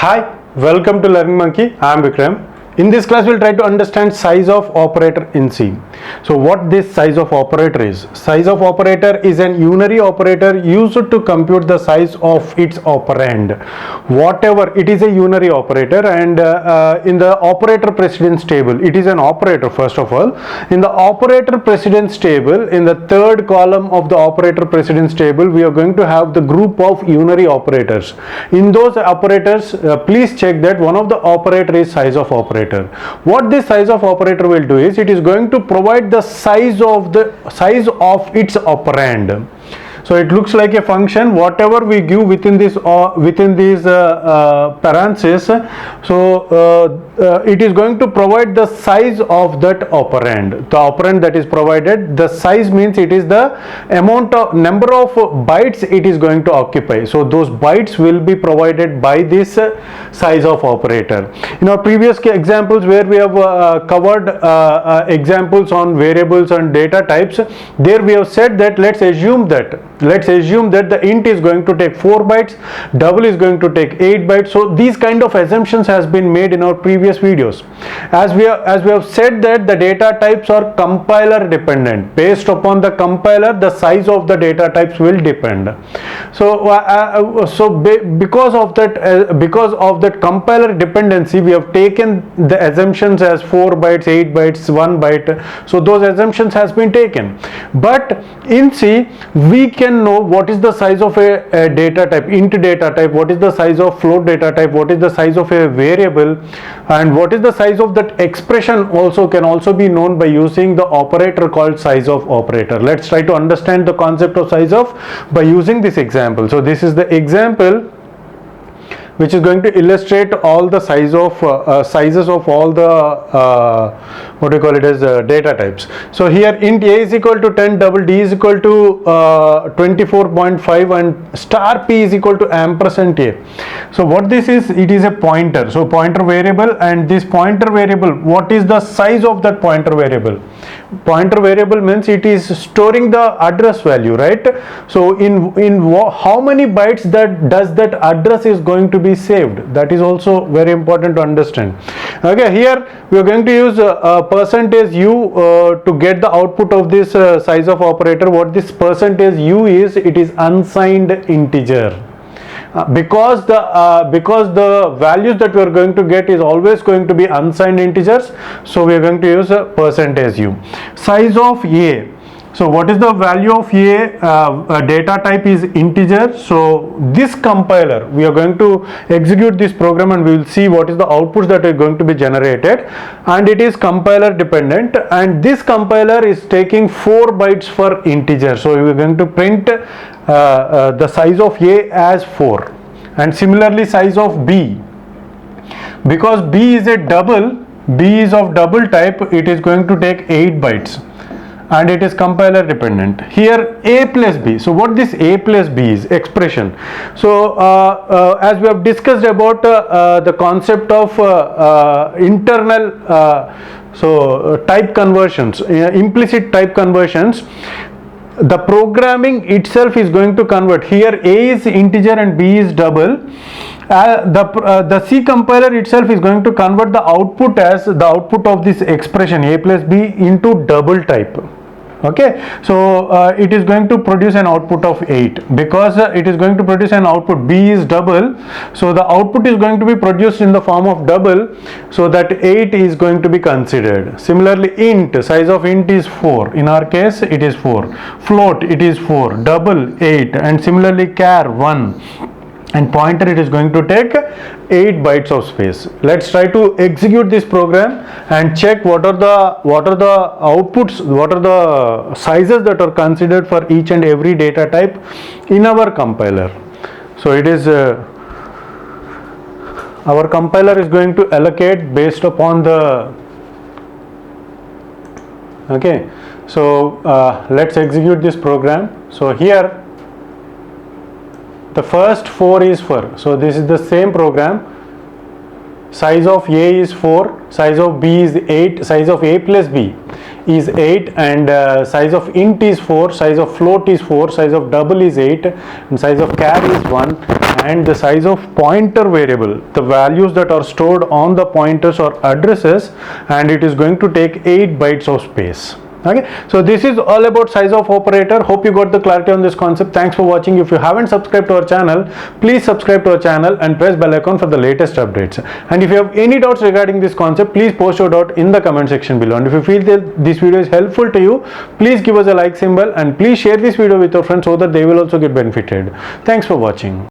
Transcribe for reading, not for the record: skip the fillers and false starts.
Hi, welcome to Learning Monkey. I am Vikram. In this class, we'll try to understand size of operator in C. So, what this size of operator is? Size of operator is an unary operator used to compute the size of its operand. Whatever, it is a unary operator, and in the operator precedence table, it is an operator first of all. In the operator precedence table, in the third column of the operator precedence table, we are going to have the group of unary operators. In those operators, please check that one of the operator is size of operator. What this size of operator will do is it is going to provide the size of its operand. So it looks like a function. Whatever we give within these parentheses, it is going to provide the size of that operand. The operand that is provided, the size means it is the number of bytes it is going to occupy. So those bytes will be provided by this size of operator. In our previous examples where we have covered examples on variables and data types, there we have said that let's assume that the int is going to take 4 bytes, double is going to take 8 bytes. So these kind of assumptions has been made in our previous videos. As we have said that the data types are compiler dependent. Based upon the compiler, the size of the data types will depend. So because of that compiler dependency, we have taken the assumptions as 4 bytes, 8 bytes, 1 byte. So those assumptions has been taken. But in C, we can know what is the size of a data type, int data type, what is the size of float data type, what is the size of a variable, and what is the size of that expression can also be known by using the operator called size of operator. Let's try to understand the concept of size of by using this example. So this is the example which is going to illustrate all the sizes of all the data types. So here int a is equal to 10, double d is equal to 24.5, and star p is equal to ampersand a. So what this is, it is a pointer. So pointer variable, and this pointer variable, what is the size of that pointer variable? Pointer variable means it is storing the address value, right? So in how many bytes does that address is going to be saved? That is also very important to understand. Okay, here we are going to use percentage u to get the output of this size of operator. What this percentage u is, it is unsigned integer. Because the values that we are going to get is always going to be unsigned integers, so we are going to use a percentage u. Size of a. So what is the value of a? Data type is integer. So this compiler, we are going to execute this program and we will see what is the outputs that are going to be generated, and it is compiler dependent, and this compiler is taking 4 bytes for integer. So we are going to print the size of a as 4, and similarly size of b. Because b is of double type, it is going to take 8 bytes. And it is compiler dependent. Here a plus b. So what this a plus b is? Expression. So as we have discussed about the concept of internal type conversions, implicit type conversions, the programming itself is going to convert. Here a is integer and b is double. The C compiler itself is going to convert the output as the output of this expression a plus b into double type. Okay, so it is going to produce an output of 8. Because it is going to produce an output, b is double, so the output is going to be produced in the form of double, so that 8 is going to be considered. Similarly, int, size of int is 4. In our case, it is 4. Float, it is 4. Double, 8. And similarly, char, 1. And pointer, it is going to take 8 bytes of space. Let's try to execute this program and check what are the outputs, what are the sizes that are considered for each and every data type in our compiler. So it is our compiler is going to allocate based upon the. Okay, so let's execute this program. So here the first 4 is for, so this is the same program. Size of a is 4, size of b is 8, size of a plus b is 8, and size of int is 4, size of float is 4, size of double is 8, and size of char is 1, and the size of pointer variable, the values that are stored on the pointers or addresses, and it is going to take 8 bytes of space. Okay, so this is all about size of operator. Hope you got the clarity on this concept. Thanks for watching. If you haven't subscribed to our channel, please subscribe to our channel and press bell icon for the latest updates. And if you have any doubts regarding this concept, please post your doubt in the comment section below. And if you feel that this video is helpful to you, please give us a like symbol and please share this video with your friends so that they will also get benefited. Thanks for watching.